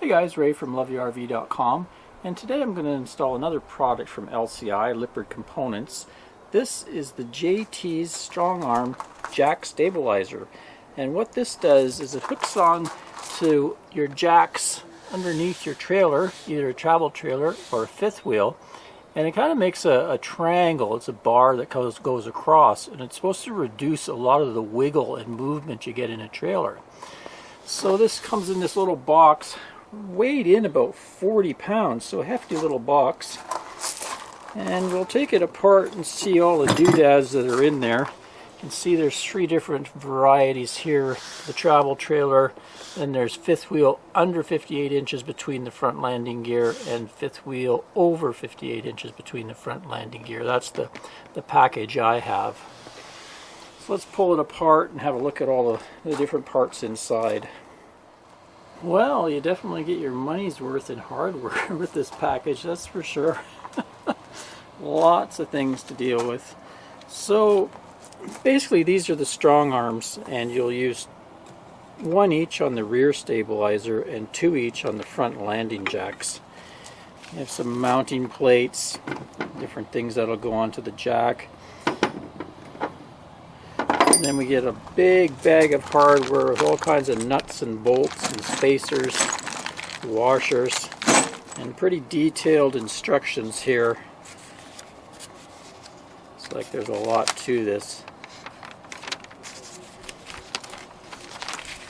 Hey guys, Ray from loveyourrv.com, and today I'm going to install another product from LCI, Lippert Components. This is the JT's Strong Arm Jack Stabilizer, and what this does is it hooks on to your jacks underneath your trailer, either a travel trailer or a fifth wheel, and it kind of makes a triangle. It's a bar that goes across, and it's supposed to reduce a lot of the wiggle and movement you get in a trailer. So this comes in this little box, weighed in about 40 pounds, so a hefty little box. And we'll take it apart and see all the doodads that are in there. You can see there's three different varieties here. The travel trailer, then there's fifth wheel under 58 inches between the front landing gear, and fifth wheel over 58 inches between the front landing gear. That's the package I have. So let's pull it apart and have a look at all the different parts inside. Well, you definitely get your money's worth in hardware with this package, that's for sure. Lots of things to deal with. So basically these are the strong arms, and you'll use one each on the rear stabilizer and two each on the front landing jacks. You have some mounting plates, different things that'll go onto the jack. And then we get a big bag of hardware with all kinds of nuts and bolts and spacers, washers, and pretty detailed instructions here. It's like there's a lot to this.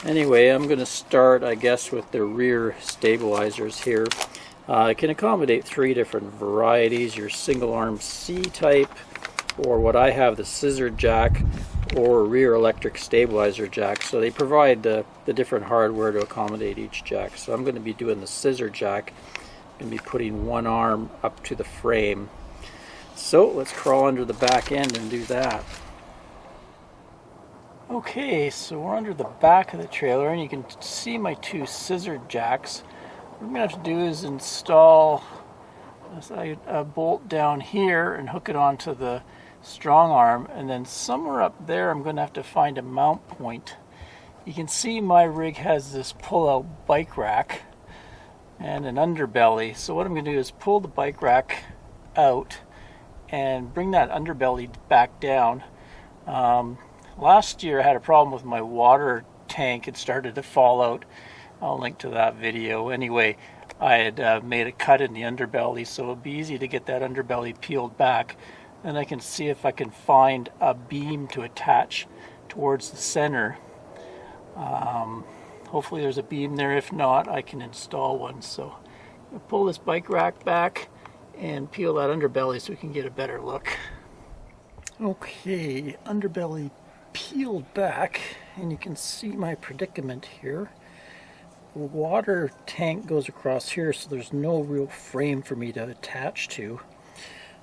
Anyway, I'm going to start, I guess, with the rear stabilizers here. It can accommodate three different varieties: your single arm C type, or what I have, the scissor jack, or rear electric stabilizer jack. So they provide the different hardware to accommodate each jack. So I'm going to be doing the scissor jack. I'm going to be putting one arm up to the frame. So let's crawl under the back end and do that. Okay, so we're under the back of the trailer, and you can see my two scissor jacks. What I'm going to have to do is install a bolt down here and hook it onto the strong arm, and then somewhere up there I'm going to have to find a mount point. You can see my rig has this pull-out bike rack and an underbelly. So what I'm going to do is pull the bike rack out and bring that underbelly back down. Last year I had a problem with my water tank. It started to fall out. I'll link to that video. Anyway, I had made a cut in the underbelly, so it'll be easy to get that underbelly peeled back. And I can see if I can find a beam to attach towards the center. Hopefully there's a beam there. If not, I can install one. So I'll pull this bike rack back and peel that underbelly so we can get a better look. Okay, underbelly peeled back, and you can see my predicament here. The water tank goes across here, so there's no real frame for me to attach to.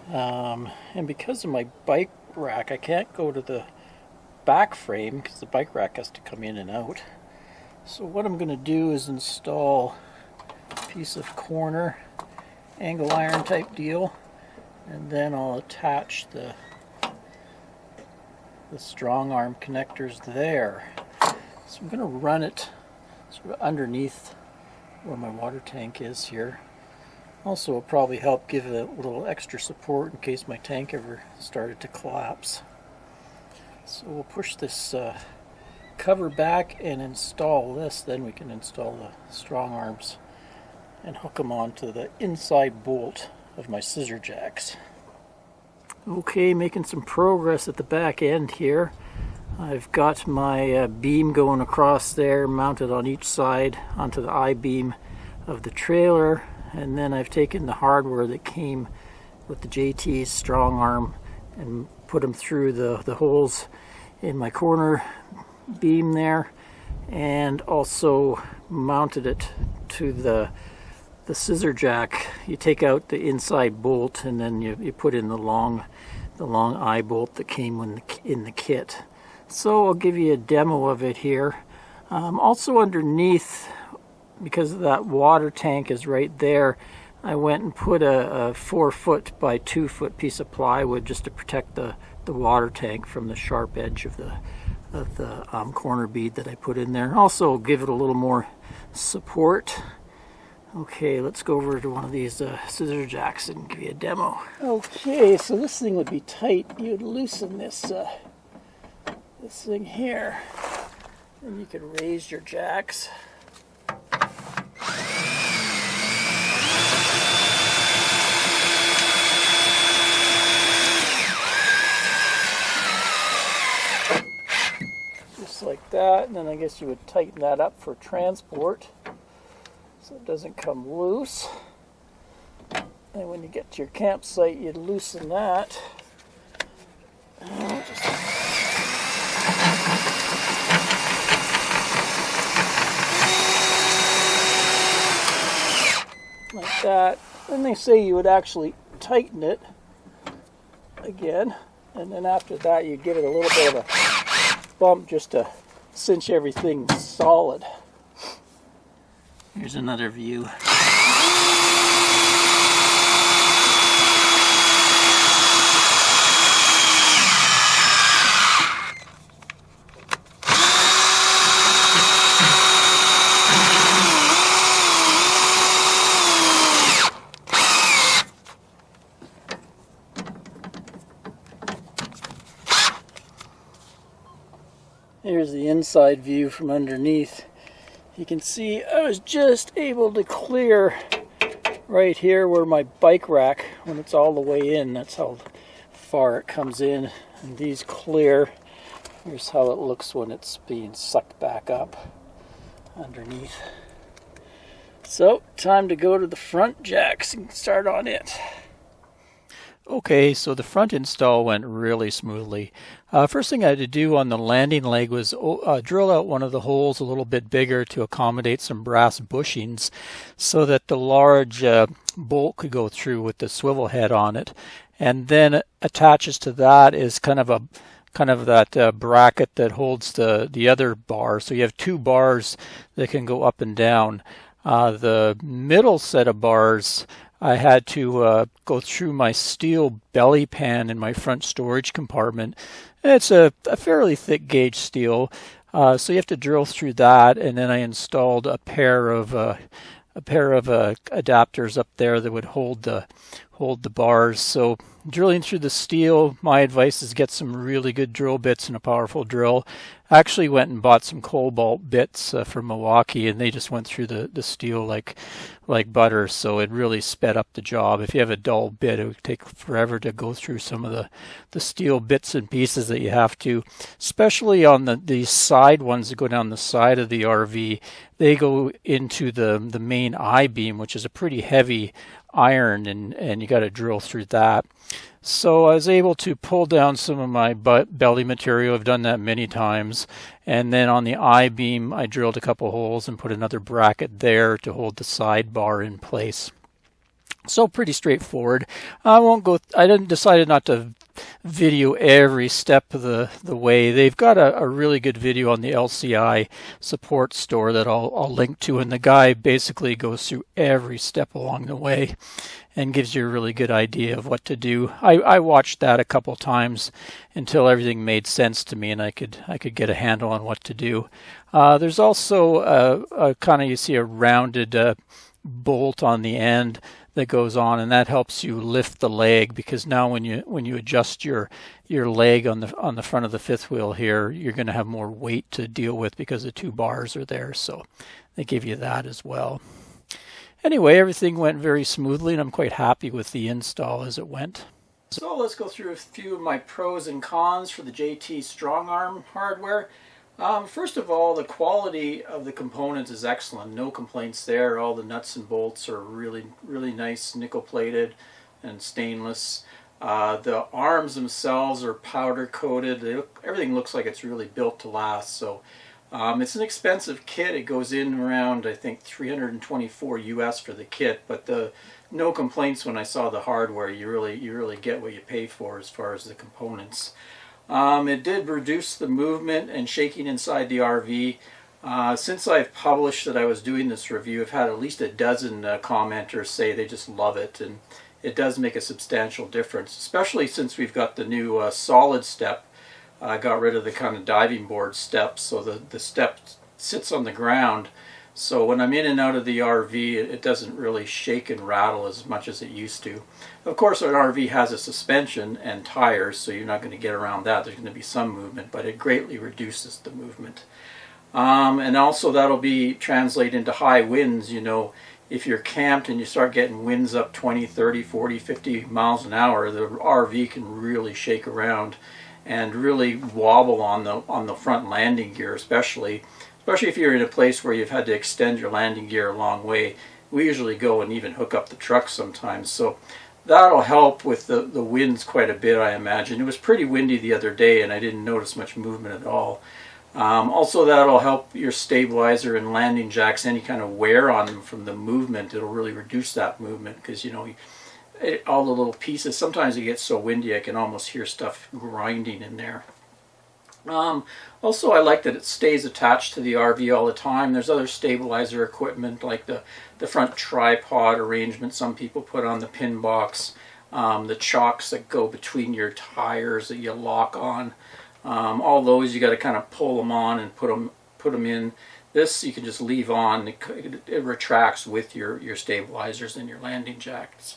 And because of my bike rack, I can't go to the back frame because the bike rack has to come in and out. So what I'm going to do is install a piece of corner angle iron type deal, and then I'll attach the strong arm connectors there. So I'm going to run it sort of underneath where my water tank is here. Also, it'll probably help give it a little extra support in case my tank ever started to collapse. So we'll push this cover back and install this, then we can install the strong arms and hook them onto the inside bolt of my scissor jacks. Okay, making some progress at the back end here. I've got my beam going across there, mounted on each side onto the I-beam of the trailer. And then I've taken the hardware that came with the JT's strong arm and put them through the holes in my corner beam there, and also mounted it to the scissor jack. You take out the inside bolt, and then you put in the long eye bolt that came in the kit. So I'll give you a demo of it here. Also underneath, because that water tank is right there, I went and put a 4-foot by 2-foot piece of plywood just to protect the water tank from the sharp edge of the corner bead that I put in there. Also give it a little more support. Okay, let's go over to one of these scissor jacks and give you a demo. Okay, so this thing would be tight. You'd loosen this this thing here, and you could raise your jacks. Just like that, and then I guess you would tighten that up for transport so it doesn't come loose. And when you get to your campsite, you'd loosen that. Like that. Then they say you would actually tighten it again, and then after that you give it a little bit of a bump just to cinch everything solid. Here's another view. Here's the inside view from underneath. You can see I was just able to clear right here where my bike rack, when it's all the way in, that's how far it comes in. And these clear. Here's how it looks when it's being sucked back up underneath. So, time to go to the front jacks and start on it. Okay, so the front install went really smoothly. First thing I had to do on the landing leg was drill out one of the holes a little bit bigger to accommodate some brass bushings so that the large bolt could go through with the swivel head on it. And then attaches to that is kind of that bracket that holds the other bar. So you have two bars that can go up and down. The middle set of bars, I had to go through my steel belly pan in my front storage compartment. It's a fairly thick gauge steel, so you have to drill through that. And then I installed a pair of adapters up there that would hold the bars. So drilling through the steel, my advice is get some really good drill bits and a powerful drill. I actually went and bought some cobalt bits from Milwaukee, and they just went through the steel like butter, so it really sped up the job. If you have a dull bit, it would take forever to go through some of the steel bits and pieces that you have to, especially on these side ones that go down the side of the RV. They go into the main I-beam, which is a pretty heavy iron, and you got to drill through that. So I was able to pull down some of my belly material. I've done that many times. And then on the I-beam, I drilled a couple holes and put another bracket there to hold the side bar in place. So pretty straightforward. I decided not to video every step of the way. They've got a really good video on the LCI support store that I'll link to, and the guy basically goes through every step along the way and gives you a really good idea of what to do. I watched that a couple times until everything made sense to me and I could get a handle on what to do. There's also you see a rounded bolt on the end that goes on, and that helps you lift the leg, because now when you adjust your leg on the front of the fifth wheel here, you're going to have more weight to deal with because the two bars are there, so they give you that as well. Anyway, everything went very smoothly, and I'm quite happy with the install as it went. So let's go through a few of my pros and cons for the JT Strong Arm hardware. First of all, the quality of the components is excellent. No complaints there. All the nuts and bolts are really, really nice, nickel plated and stainless. The arms themselves are powder coated. Everything looks like it's really built to last. So it's an expensive kit. It goes in around, I think, $324 US for the kit. But no complaints when I saw the hardware. You really get what you pay for as far as the components. It did reduce the movement and shaking inside the RV. Since I've published that I was doing this review, I've had at least a dozen commenters say they just love it, and it does make a substantial difference, especially since we've got the new solid step. I got rid of the kind of diving board steps, so the step sits on the ground. So when I'm in and out of the RV, it doesn't really shake and rattle as much as it used to. Of course, an RV has a suspension and tires, so you're not going to get around that. There's going to be some movement, but it greatly reduces the movement. And also that'll be translate into high winds. You know, if you're camped and you start getting winds up 20, 30, 40, 50 miles an hour, the RV can really shake around and really wobble on the front landing gear, especially if you're in a place where you've had to extend your landing gear a long way. We usually go and even hook up the truck sometimes, so that'll help with the winds quite a bit, I imagine. It was pretty windy the other day and I didn't notice much movement at all. Also, that'll help your stabilizer and landing jacks, any kind of wear on them from the movement. It'll really reduce that movement because, you know, all the little pieces, sometimes it gets so windy I can almost hear stuff grinding in there. Also, I like that it stays attached to the RV all the time. There's other stabilizer equipment like the front tripod arrangement some people put on the pin box, the chocks that go between your tires that you lock on. All those you got to kind of pull them on and put them in. This you can just leave on. It retracts with your stabilizers and your landing jacks.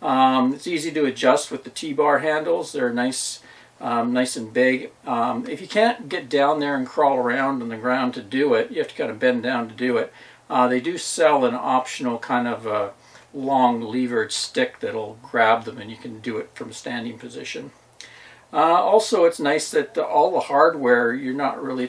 It's easy to adjust with the T-bar handles. They're nice and big. If you can't get down there and crawl around on the ground to do it, you have to kind of bend down to do it. They do sell an optional kind of long levered stick that'll grab them, and you can do it from a standing position. Also, it's nice that all the hardware, it's not really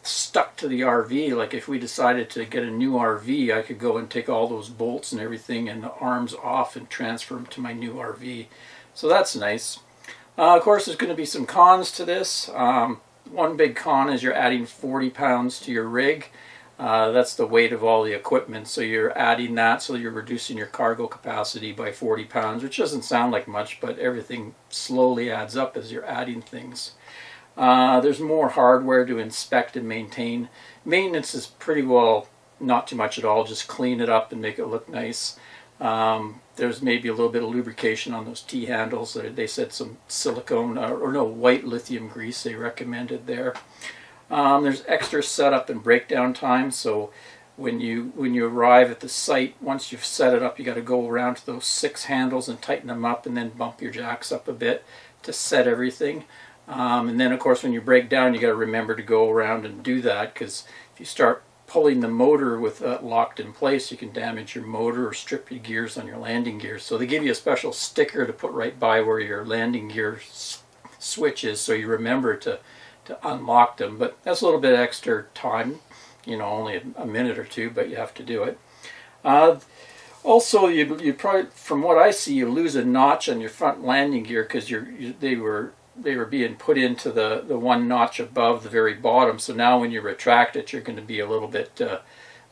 stuck to the RV. Like if we decided to get a new RV, I could go and take all those bolts and everything and the arms off and transfer them to my new RV. So that's nice. Of course, there's going to be some cons to this. One big con is you're adding 40 pounds to your rig. That's the weight of all the equipment, so you're adding that, so you're reducing your cargo capacity by 40 pounds, which doesn't sound like much, but everything slowly adds up as you're adding things. There's more hardware to inspect and maintain. Maintenance is pretty well not too much at all, just clean it up and make it look nice. There's maybe a little bit of lubrication on those T-handles. They said some silicone, or no, white lithium grease they recommended there. There's extra setup and breakdown time, so when you arrive at the site, once you've set it up, you got to go around to those 6 handles and tighten them up and then bump your jacks up a bit to set everything. And then, of course, when you break down, you got to remember to go around and do that, because if you start pulling the motor with locked in place, you can damage your motor or strip your gears on your landing gears. So they give you a special sticker to put right by where your landing gear switch is, so you remember to unlock them. But that's a little bit extra time, you know, only a minute or two, but you have to do it. Also, you probably, from what I see, you lose a notch on your front landing gear because they were being put into the one notch above the very bottom. So now when you retract it, you're going to be a little bit, the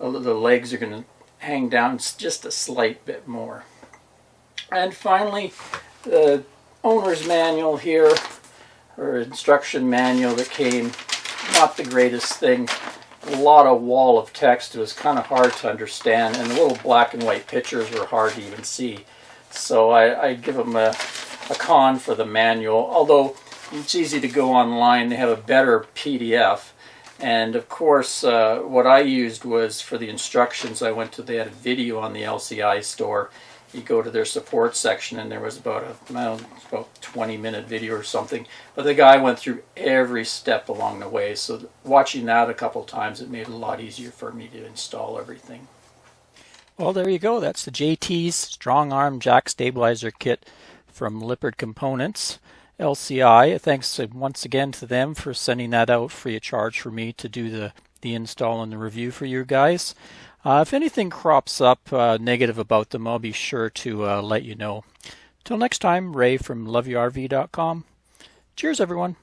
legs are going to hang down just a slight bit more. And finally, the owner's manual here, or instruction manual that came, not the greatest thing. A lot of wall of text. It was kind of hard to understand, and the little black and white pictures were hard to even see. So I give them a con for the manual, although it's easy to go online. They have a better PDF. And of course, what I used was, for the instructions, they had a video on the LCI store. You go to their support section, and there was about a 20-minute video or something. But the guy went through every step along the way. So watching that a couple times, it made it a lot easier for me to install everything. Well, there you go. That's the JT's Strong Arm Jack Stabilizer Kit from Lippert Components, LCI. Thanks once again to them for sending that out free of charge for me to do the install and the review for you guys. If anything crops up negative about them, I'll be sure to let you know. Till next time, Ray from loveyourrv.com. Cheers, everyone.